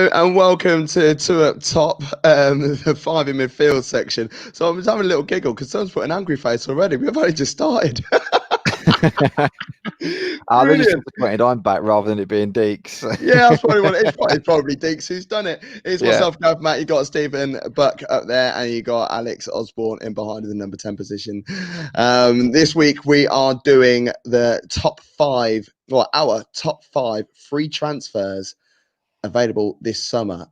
Hello and welcome to Two Up Top, the five in midfield section. So I was having a little giggle because someone's put an angry face already. We've only just started. They just disappointed I'm back rather than it being Deeks. Yeah, that's probably what it is. It's probably Deeks who's done it. It's myself, Gav Mack. You got Stephen Buck up there, and you got Alex Osborn in behind in the number 10 position. This week we are doing the top five, well, our top five free transfers available this summer.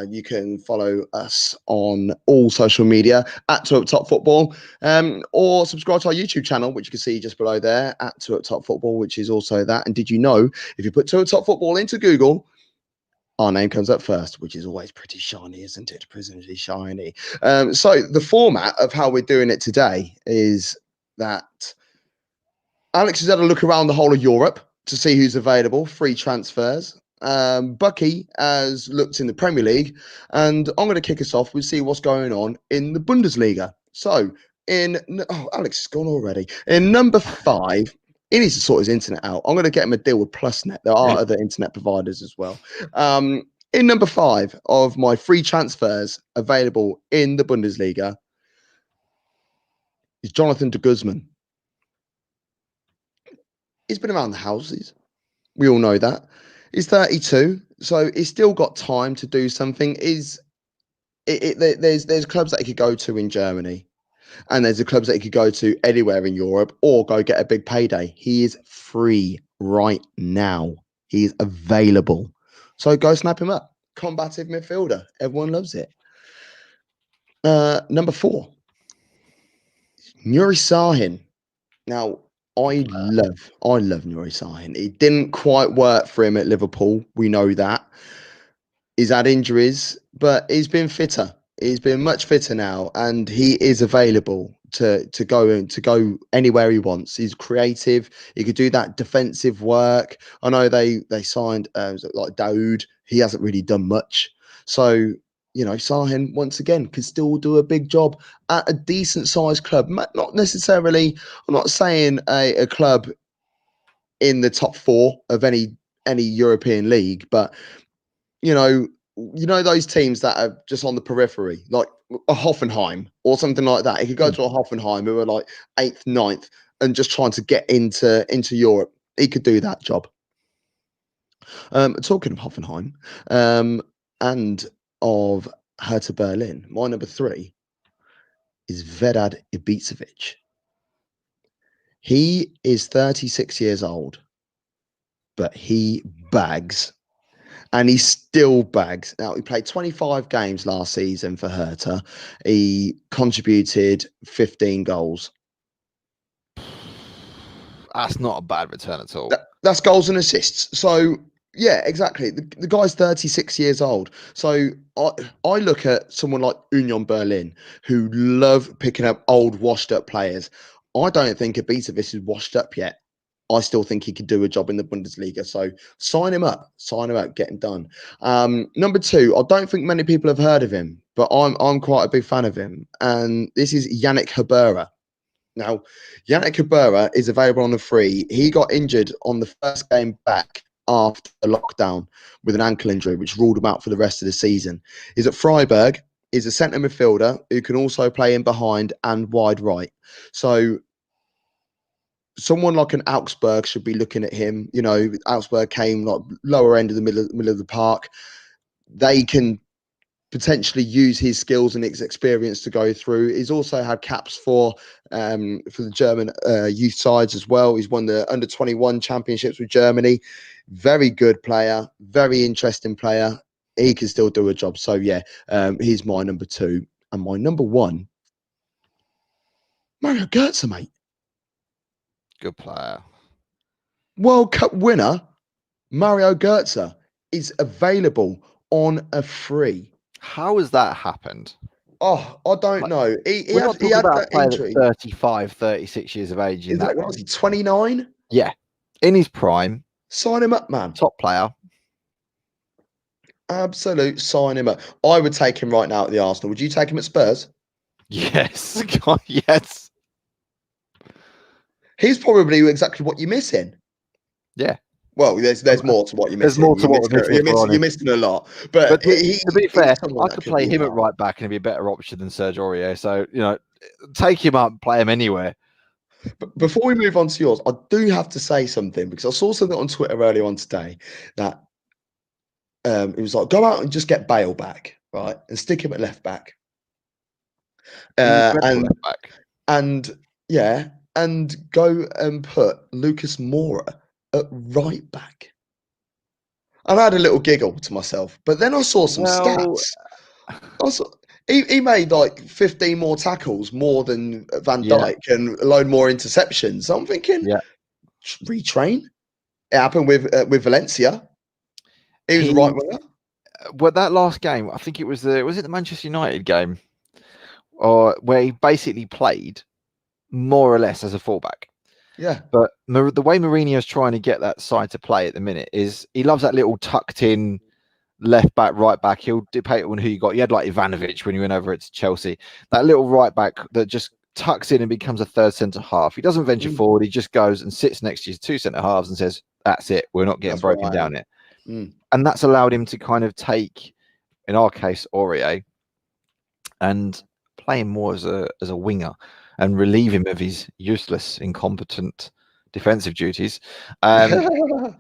You can follow us on all social media at Two Up Top Football, or subscribe to our YouTube channel, which you can see just below there at Two Up Top Football, which is also that. And did you know if you put Two Up Top Football into Google, our name comes up first, which is always pretty shiny, isn't it? Presumably shiny. So the format of how we're doing it today is that Alex has had a look around the whole of Europe to see who's available, free transfers. Bucky has looked in the Premier League, and I'm going to kick us off. We'll see what's going on in the Bundesliga. So, Alex is gone already. In number 5, he needs to sort his internet out. I'm going to get him a deal with PlusNet. There are other internet providers as well. In number 5 of my free transfers available in the Bundesliga is Jonathan de Guzman. He's been around the houses. We all know that. He's 32, so he's still got time to do something. There's clubs that he could go to in Germany, and there's the clubs that he could go to anywhere in Europe or go get a big payday. He is free right now. He is available. So go snap him up. Combative midfielder. Everyone loves it. Number 4, Nuri Sahin. Now, I love Nuri Sahin. It didn't quite work for him at Liverpool. We know that. He's had injuries, but he's been fitter. He's been much fitter now, and he is available to go anywhere he wants. He's creative. He could do that defensive work. I know they signed like Daoud. He hasn't really done much. So, you know, Sahin, once again, can still do a big job at a decent-sized club. Not necessarily, I'm not saying a club in the top 4 of any European league, but, you know those teams that are just on the periphery, like a Hoffenheim or something like that. He could go to a Hoffenheim who are like 8th, 9th, and just trying to get into Europe. He could do that job. Talking of Hoffenheim, and of Hertha Berlin, my number 3 is Vedad Ibisevic. He is 36 years old, but he bags. And he still bags. Now, he played 25 games last season for Hertha. He contributed 15 goals. That's not a bad return at all. That's goals and assists. So, yeah, exactly. The guy's 36 years old. So I look at someone like Union Berlin, who love picking up old, washed-up players. I don't think Ibisevic is washed up yet. I still think he could do a job in the Bundesliga. So sign him up, get him done. Number 2, I don't think many people have heard of him, but I'm quite a big fan of him. And this is Yannick Habera. Now, Yannick Habera is available on the free. He got injured on the first game back after the lockdown with an ankle injury, which ruled him out for the rest of the season. He's at Freiburg. He's a centre midfielder who can also play in behind and wide right. So someone like an Augsburg should be looking at him. You know, Augsburg came like lower end of the middle of the park. They can potentially use his skills and his experience to go through. He's also had caps for the German youth sides as well. He's won the under-21 championships with Germany. Very good player, very interesting player. He can still do a job. So yeah, he's my number 2. And my number 1, Mario Götze, mate. Good player. World Cup winner Mario Götze is available on a free. How has that happened? Oh, I don't know. He had that injury. 35, 36 years of age. Is that was he 29? Yeah, in his prime. Sign him up, man. Top player. Absolute sign him up. I would take him right now at the Arsenal. Would you take him at Spurs? Yes. God, yes. He's probably exactly what you're missing. Yeah. Well, there's more to what you're There's missing. more to what we're missing, if we're You're honest. missing a lot. But But to be fair, he's someone I that could could play be him at hard. right back and he'd be a better option than Serge Aurier. So, take him up, play him anywhere. But before we move on to yours, I do have to say something because I saw something on Twitter earlier on today that it was like, go out and just get Bale back, right, and stick him at left back. He's a dreadful And left back. and yeah, and go and put Lucas Moura at right back. And I had a little giggle to myself, but then I saw some Well, stats. I saw, he made like 15 more tackles more than Van yeah, Dijk and a load more interceptions. So I'm thinking, yeah. retrain. It happened with Valencia. He was a right winger. Well, that last game, I think it was the Manchester United game, or where he basically played more or less as a fullback. Yeah. But the way Mourinho's trying to get that side to play at the minute is he loves that little tucked in left back, right back. He'll debate on who you got. You had like Ivanovic when you went over to Chelsea. That little right back that just tucks in and becomes a third centre half. He doesn't venture forward. He just goes and sits next to his two centre halves and says, "That's it. We're not getting broken down here." And that's allowed him to kind of take, in our case, Aurier, and play him more as a winger and relieve him of his useless, incompetent defensive duties. Why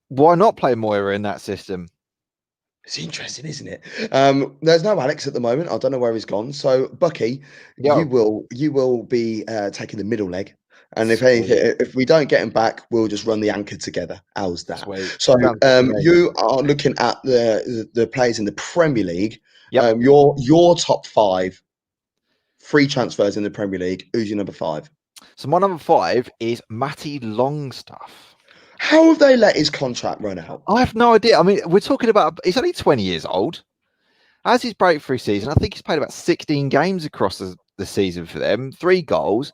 not play Moira in that system? It's interesting, isn't it? There's no Alex at the moment. I don't know where he's gone. So, Bucky, you will be taking the middle leg. And if we don't get him back, we'll just run the anchor together. How's that? Sweet. So you are looking at the players in the Premier League. Yep. Your top 5 free transfers in the Premier League. Who's your number 5? So my number 5 is Matty Longstaff. How have they let his contract run out? I have no idea. I mean, we're talking about, he's only 20 years old. As his breakthrough season, I think he's played about 16 games across the season for them, 3 goals.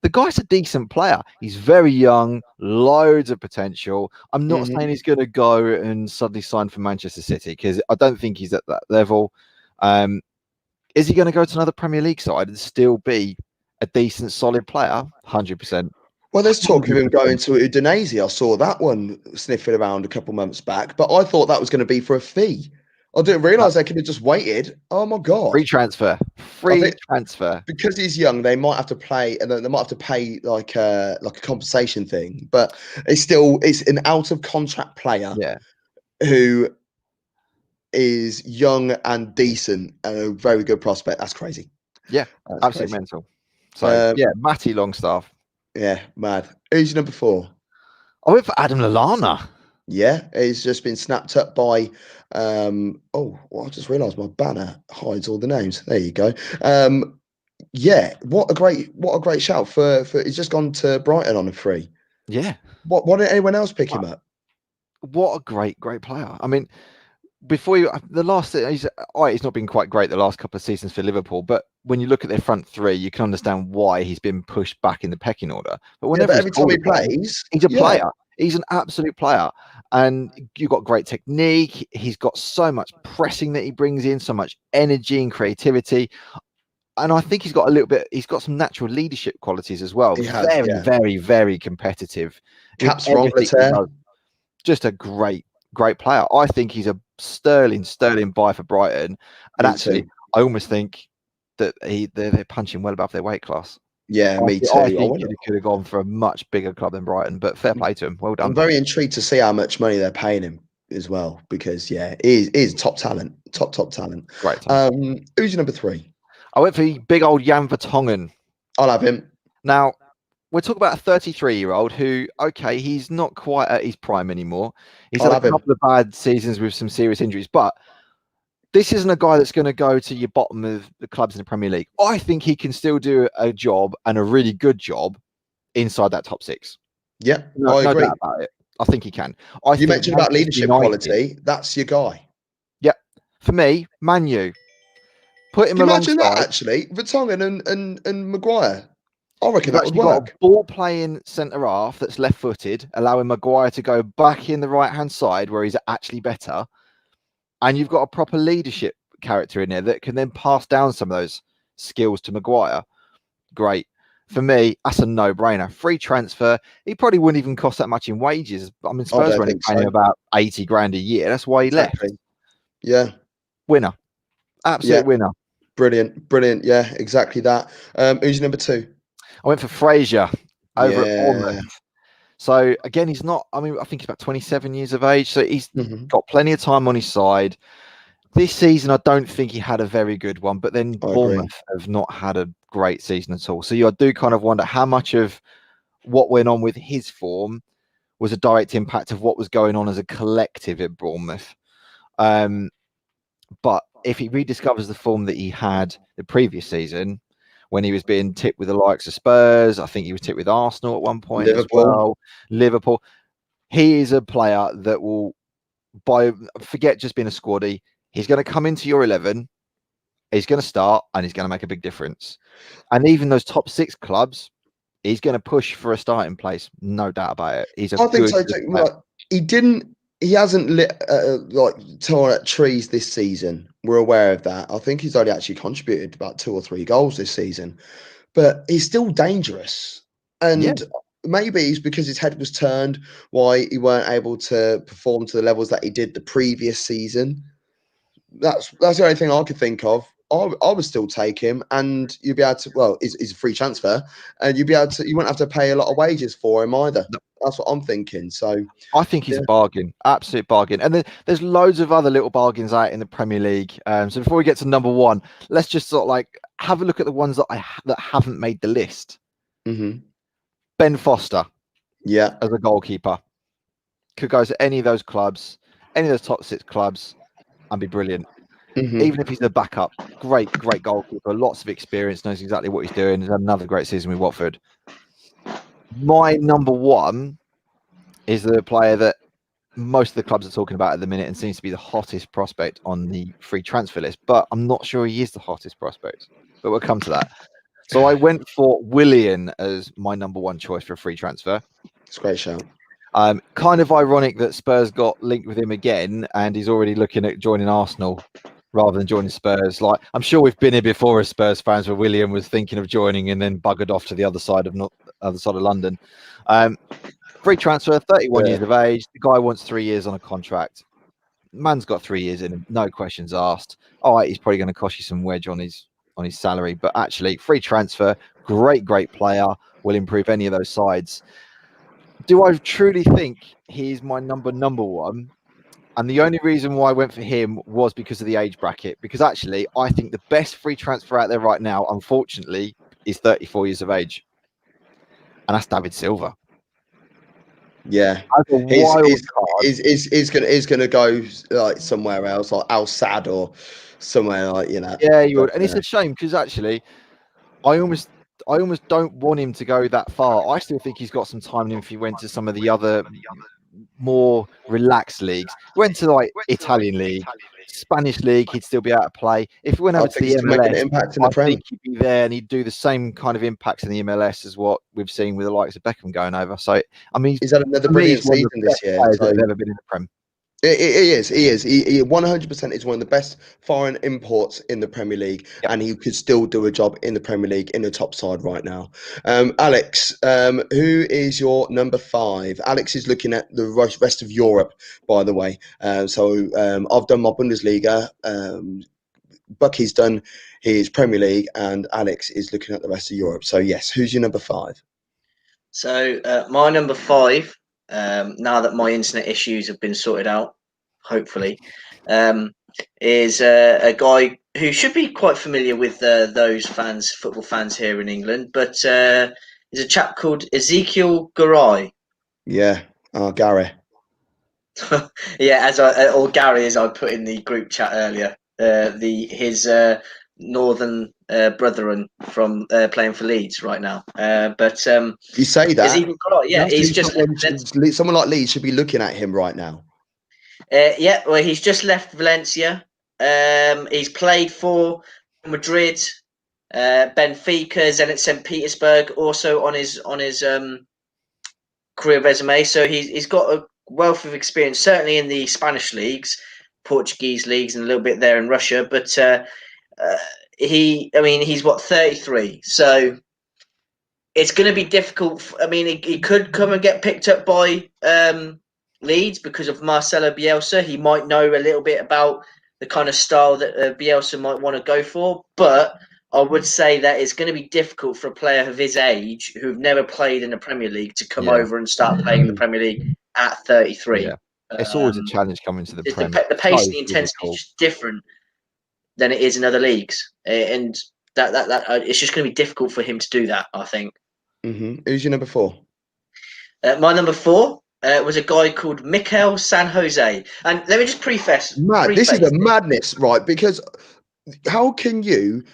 The guy's a decent player. He's very young, loads of potential. I'm not saying he's going to go and suddenly sign for Manchester City because I don't think he's at that level. Is he going to go to another Premier League side and still be a decent, solid player? 100%. Well, there's talk of him going to Udinese. I saw that one sniffing around a couple months back, but I thought that was going to be for a fee. I didn't realise they could have just waited. Oh my god! Free transfer, transfer. Because he's young, they might have to play, and they might have to pay like a compensation thing. But it's an out of contract player, who is young and decent and a very good prospect. That's crazy. Yeah, that's absolutely mental. So Matty Longstaff. Yeah, mad. Who's your number 4? I went for Adam Lallana. Yeah, he's just been snapped up by I just realised my banner hides all the names. There you go. Yeah, what a great shout for he's just gone to Brighton on a free. Yeah. What did anyone else pick him up? What a great player. I mean, he's not been quite great the last couple of seasons for Liverpool, but when you look at their front 3, you can understand why he's been pushed back in the pecking order. But every time he plays, he's a player. He's an absolute player. And you've got great technique. He's got so much pressing that he brings in, so much energy and creativity. And I think he's got some natural leadership qualities as well. Very, very competitive. Caps for Angleterre. Just a great player. I think he's a sterling buy for Brighton. And actually, I almost think that they're punching well above their weight class. Yeah, me too. I think he could have gone for a much bigger club than Brighton, but fair play to him. Well done. I'm very intrigued to see how much money they're paying him as well, because he's top talent, top talent. Great talent. Who's your number 3? I went for big old Jan Vertonghen. I'll have him. Now, we're talking about a 33-year-old who, he's not quite at his prime anymore. He's had a couple of bad seasons with some serious injuries, but this isn't a guy that's going to go to your bottom of the clubs in the Premier League. I think he can still do a job, and a really good job, inside that top 6. Yeah, I agree. No doubt about it. I think he can. You mentioned about leadership quality. That's your guy. Yeah. For me, Man U. Put him alongside. Imagine that, actually. Vertonghen and Maguire. I reckon that would work. Got a ball-playing centre-half that's left-footed, allowing Maguire to go back in the right-hand side where he's actually better. And you've got a proper leadership character in there that can then pass down some of those skills to Maguire. Great. for me, that's a no-brainer. Free transfer. He probably wouldn't even cost that much in wages. I mean, I Spurs don't were only think paying him so. about 80 grand a year. That's why he left. Exactly. Yeah. Winner. Absolute Yeah. winner. Brilliant. Yeah, exactly that. Who's your number 2? I went for Fraser over at Bournemouth. Yeah. So again, he's not. I mean, I think he's about 27 years of age. So he's got plenty of time on his side. This season, I don't think he had a very good one. But then I agree. Bournemouth have not had a great season at all. So I do kind of wonder how much of what went on with his form was a direct impact of what was going on as a collective at Bournemouth. But if he rediscovers the form that he had the previous season, when he was being tipped with the likes of Spurs, I think he was tipped with Arsenal at one point as well. Liverpool. He is a player that will, forget just being a squaddy. He's going to come into your 11. He's going to start and he's going to make a big difference. And even those top 6 clubs, he's going to push for a starting place, no doubt about it. He's a I think good, so too. Like, he hasn't lit like torn at trees this season. We're aware of that. I think he's only actually contributed about 2 or 3 goals this season, but he's still dangerous. And maybe it's because his head was turned why he weren't able to perform to the levels that he did the previous season. That's the only thing I could think of. I would still take him, and you'd be able to. Well, he's a free transfer, and you'd be able to. You wouldn't have to pay a lot of wages for him either. That's what I'm thinking. So I think he's a bargain, absolute bargain. And then there's loads of other little bargains out in the Premier League. So before we get to number 1, let's just sort of like have a look at the ones that that haven't made the list. Ben Foster, as a goalkeeper, could go to any of those clubs, any of those top 6 clubs, and be brilliant. Even if he's a backup, great goalkeeper, lots of experience, knows exactly what he's doing. He's had another great season with Watford. My number 1 is the player that most of the clubs are talking about at the minute and seems to be the hottest prospect on the free transfer list, but I'm not sure he is the hottest prospect, but we'll come to that. So I went for Willian as my number 1 choice for a free transfer. It's a great shout. Kind of ironic that Spurs got linked with him again and he's already looking at joining Arsenal rather than joining Spurs. Like, I'm sure we've been here before as Spurs fans where Willian was thinking of joining and then buggered off to the other side of London. Free transfer, 31 years of age. The guy wants 3 years on a contract. Man's got 3 years in him, no questions asked. All right, he's probably going to cost you some wedge on his salary, but actually, free transfer, great player, will improve any of those sides. Do I truly think he's my number 1? And the only reason why I went for him was because of the age bracket. Because actually, I think the best free transfer out there right now, unfortunately, is 34 years of age, and that's David Silva. Yeah, he's gonna go like somewhere else, like Al Sadd or somewhere like, you know. Yeah, you would, and it's a shame because actually, I almost don't want him to go that far. I still think he's got some time in him if he went to some of the other more relaxed leagues. Went to like Italian league, Spanish league, he'd still be able to play. If he went over to the MLS, make an impact in the Prem. I think he'd be there and he'd do the same kind of impacts in the MLS as what we've seen with the likes of Beckham going over. So I mean, he's had another brilliant season this year. He's ever been in the Prem. He is. He 100% is one of the best foreign imports in the Premier League, and he could still do a job in the Premier League in the top side right now. Alex, who is your number 5? Alex is looking at the rest of Europe, by the way. So I've done my Bundesliga. Bucky's done his Premier League, and Alex is looking at the rest of Europe. So yes, who's your number 5? So my number 5. Now that my internet issues have been sorted out, hopefully, is a guy who should be quite familiar with those football fans here in England, but is a chap called Ezekiel Garay. Yeah, Gary. Yeah, or Gary, as I put in the group chat earlier. His northern brethren from playing for Leeds right now. But you say that, he's just someone like Leeds should be looking at him right now. Well, he's just left Valencia. He's played for Madrid, Benfica, Zenit St. Petersburg, also on his career resume. So he's got a wealth of experience, certainly in the Spanish leagues, Portuguese leagues, and a little bit there in Russia. But he's 33, so it's going to be difficult. I mean, he could come and get picked up by Leeds because of Marcelo Bielsa. He might know a little bit about the kind of style that Bielsa might want to go for. But I would say that it's going to be difficult for a player of his age who've never played in the Premier League to come over and start playing in the Premier League at 33. Yeah. It's always a challenge coming to the Premier. The pace and the intensity is just different than it is in other leagues, and that it's just going to be difficult for him to do that, I think. Who's your number 4? My number 4 was a guy called Mikel San Jose, and let me just preface. This is a madness, right? Because how can you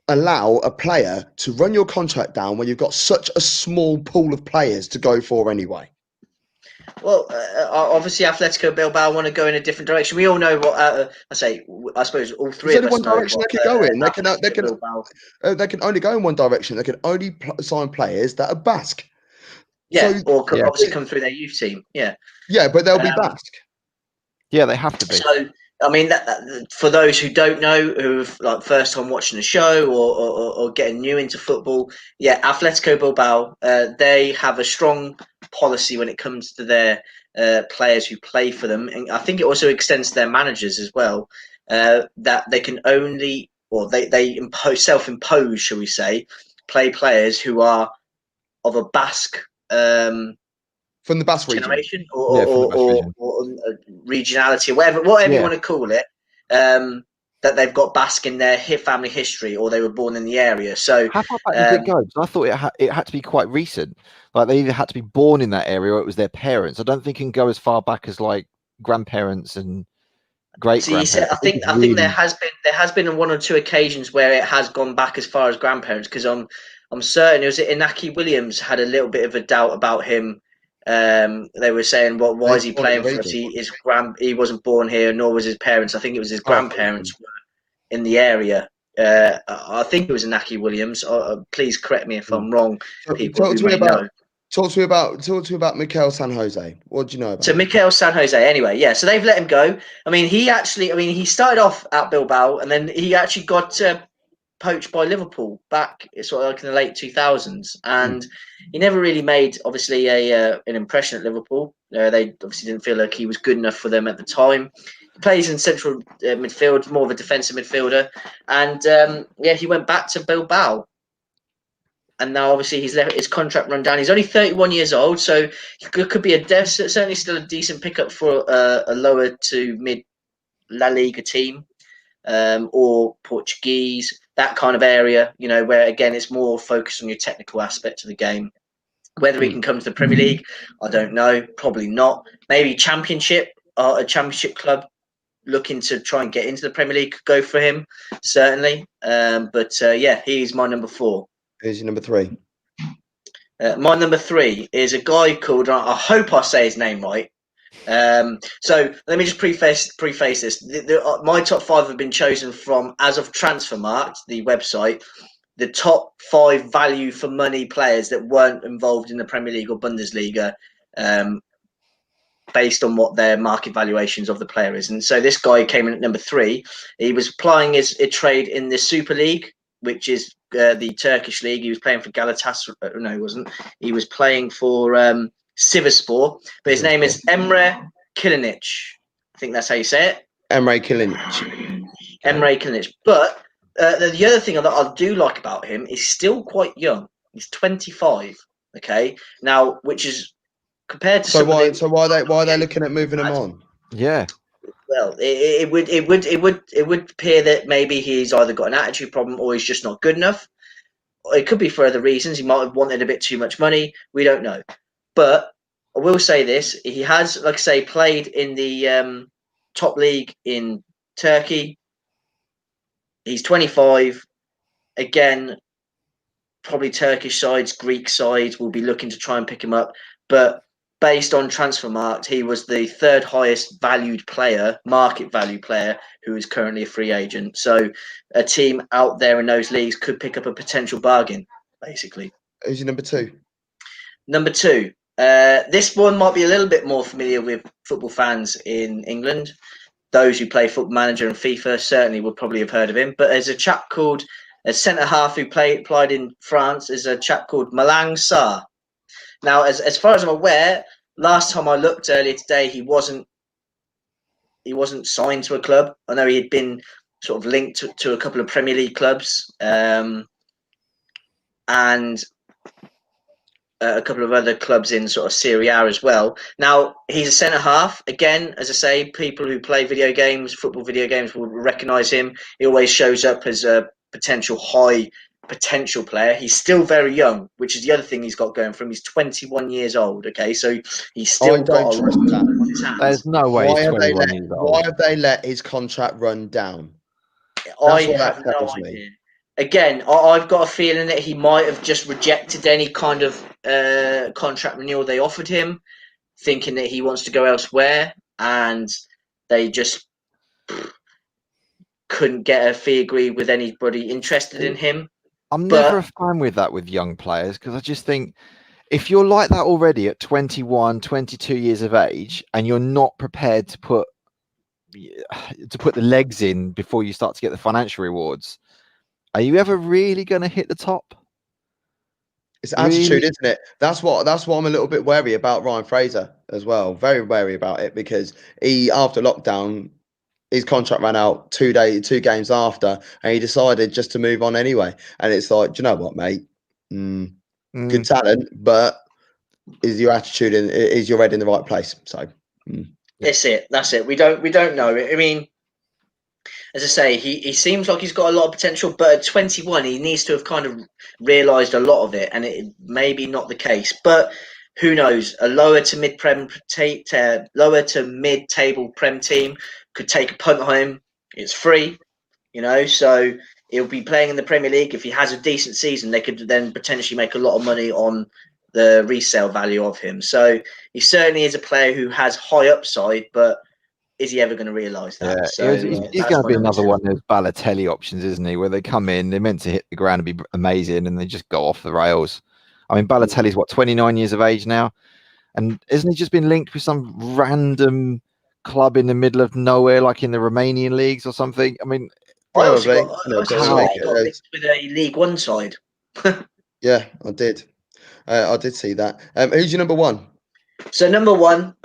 allow a player to run your contract down when you've got such a small pool of players to go for anyway? Well, obviously, Atletico Bilbao want to go in a different direction. We all know what I suppose all three of us know. There's only one direction they can go in. They can only go in one direction. They can only sign players that are Basque. Yeah, or obviously come through their youth team. Yeah. Yeah, but they'll be Basque. Yeah, they have to be. So, I mean, that for those who don't know, who've like first time watching the show or getting new into football, Atletico Bilbao, they have a strong policy when it comes to their players who play for them, and I think it also extends to their managers as well. That they can only, or they self-impose, shall we say, players who are of a Basque. From the Basque generation or regionality, whatever you want to call it, that they've got Basque in their family history, or they were born in the area. So how far back did it go? Because I thought it had to be quite recent. Like they either had to be born in that area or it was their parents. I don't think it can go as far back as like grandparents and great grandparents. I think there has been on 1 or 2 occasions where it has gone back as far as grandparents, because I'm certain it was Inaki Williams had a little bit of a doubt about him. They were saying, well, why is he playing for us? He wasn't born here, nor was his parents. I think it was his grandparents were in the area. I think it was Inaki Williams. Please correct me if I'm wrong. People who may know. Talk to me about Mikel San Jose. What do you know about? So Mikel San Jose, anyway, yeah. So they've let him go. I mean, he started off at Bilbao, and then he actually got poached by Liverpool back sort of like in the late 2000s, and he never really made obviously an impression at Liverpool. They obviously didn't feel like he was good enough for them at the time. He plays in central midfield, more of a defensive midfielder, and he went back to Bilbao. And now, obviously, he's let his contract run down. He's only 31 years old, so he could be certainly still a decent pickup for a lower to mid La Liga team, or Portuguese, that kind of area. You know, where again it's more focused on your technical aspect of the game. Whether he can come to the Premier League, I don't know. Probably not. Maybe Championship, a Championship club looking to try and get into the Premier League could go for him, certainly. But he's my number 4. Who's your number 3? My number 3 is a guy called, I hope I say his name right. So let me just preface this. My top 5 have been chosen from, as of Transfermarkt, the website, the top 5 value for money players that weren't involved in the Premier League or Bundesliga, based on what their market valuations of the player is. And so this guy came in at number 3. He was applying his trade in the Super League, which is the Turkish league. He was playing for Galatasaray. No, he wasn't. He was playing for Sivasspor. But his name is Emre Kilinic. I think that's how you say it. Emre Kilinic. Emre Kilinic. But the other thing that I do like about him is still quite young. He's 25. Okay, now which is compared to why are they looking at moving him on? Yeah. Well, it would appear that maybe he's either got an attitude problem or he's just not good enough. It could be for other reasons. He might have wanted a bit too much money. We don't know. But I will say this: he has, like I say, played in the top league in Turkey. He's 25. Again, probably Turkish sides, Greek sides will be looking to try and pick him up, but based on Transfermarkt, he was the 3rd highest valued player, market value player, who is currently a free agent. So a team out there in those leagues could pick up a potential bargain, basically. Who's your number 2? Number 2. This one might be a little bit more familiar with football fans in England. Those who play Football Manager and FIFA certainly would probably have heard of him. But there's a chap called a centre half who played in France is a chap called Malang Sarr. Now, as far as I'm aware, last time I looked earlier today, he wasn't signed to a club. I know he had been sort of linked to a couple of Premier League clubs, and a couple of other clubs in sort of Serie A as well. Now, he's a centre half. Again, as I say, people who play football video games, will recognise him. He always shows up as a high potential player. He's still very young, which is the other thing he's got going for him. He's 21 years old. Okay, so he's still got a lot on his hands. There's no way he's 21 years old. Why have they let his contract run down? I have no idea. Again, I've got a feeling that he might have just rejected any kind of contract renewal they offered him, thinking that he wants to go elsewhere, and they just couldn't get a fee agreed with anybody interested in him. I'm never a fan with that with young players, because I just think if you're like that already at 21, 22 years of age, and you're not prepared to put the legs in before you start to get the financial rewards, are you ever really going to hit the top? It's attitude, isn't it? That's what I'm a little bit wary about Ryan Fraser as well. Very wary about it, because after lockdown, his contract ran out 2 games after, and he decided just to move on anyway. And it's like, do you know what, mate? Good talent, but is your attitude is your head in the right place? So that's it. We don't know. I mean, as I say, he seems like he's got a lot of potential, but at 21, he needs to have kind of realised a lot of it, and it may be not the case. But who knows? A lower to mid table Prem team could take a punt home. It's free, so he'll be playing in the Premier League. If he has a decent season, they could then potentially make a lot of money on the resale value of him. So he certainly is a player who has high upside, but is he ever going to realise that? Yeah, so he's going to be another one of those Balotelli options, isn't he? Where they come in, they're meant to hit the ground and be amazing, and they just go off the rails. I mean, Balotelli's 29 years of age now, and isn't he just been linked with some random club in the middle of nowhere, like in the Romanian leagues or something? I mean, probably. I got linked with a League One side. Yeah, I did. I did see that. Who's your number one? So number one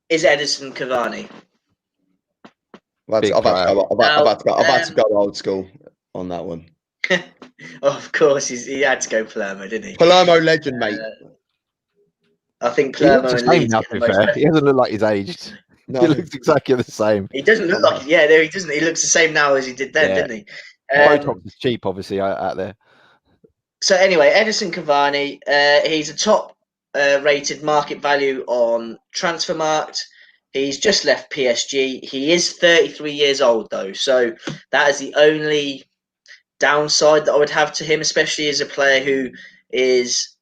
is Edinson Cavani. I'm about to go old school on that one. Of course, he had to go Palermo, didn't he? Palermo legend, mate. I think Palermo and Leeds. He doesn't look like he's aged. No. He looks exactly the same. He doesn't look like he doesn't. He looks the same now as he did then, didn't he? Botox is cheap, obviously, out there. So anyway, Edinson Cavani, he's a top rated market value on Transfermarkt. He's just left PSG. He is 33 years old, though, so that is the only downside that I would have to him, especially as a player who is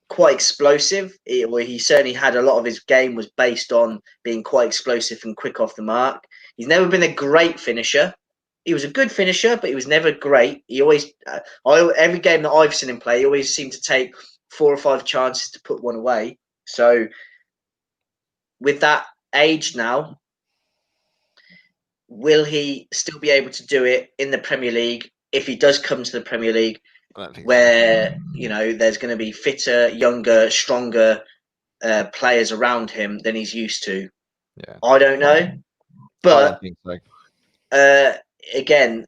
quite explosive. He certainly had a lot of his game was based on being quite explosive and quick off the mark. He's never been a great finisher. He was a good finisher, but he was never great. He always, every game that I've seen him play, he always seemed to take 4 or 5 chances to put one away. So with that age now, will he still be able to do it in the Premier League if he does come to the Premier League, where there's going to be fitter, younger, stronger players around him than he's used to? Yeah, I don't know, but I don't think so. Again,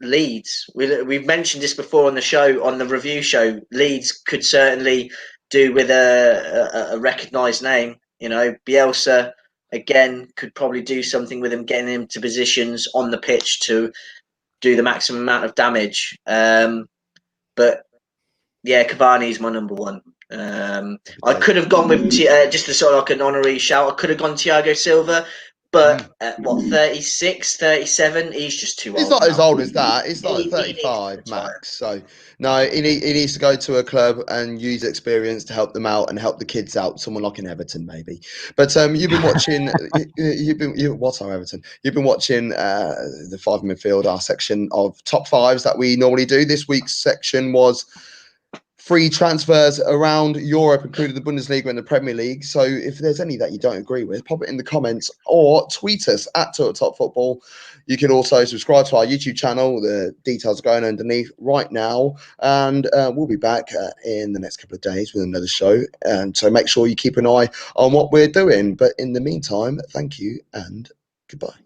Leeds. We've mentioned this before on the show, on the review show. Leeds could certainly do with a recognised name. Bielsa again could probably do something with him, getting him to positions on the pitch to do the maximum amount of damage. But yeah, Cavani is my number one. I could have gone with just a sort of like an honorary shout. I could have gone Thiago Silva, but at 36, 37, he's just too old. He's not as old as that. He's like 35 max. So no, he needs to go to a club and use experience to help them out and help the kids out. Someone like an Everton, maybe. But you've been watching. What's our Everton? You've been watching the 5 midfield, our section of top 5s that we normally do. This week's section was free transfers around Europe, including the Bundesliga and the Premier League. So if there's any that you don't agree with, pop it in the comments or tweet us at Top Football. You can also subscribe to our YouTube channel. The details are going underneath right now. And we'll be back in the next couple of days with another show. And so make sure you keep an eye on what we're doing. But in the meantime, thank you and goodbye.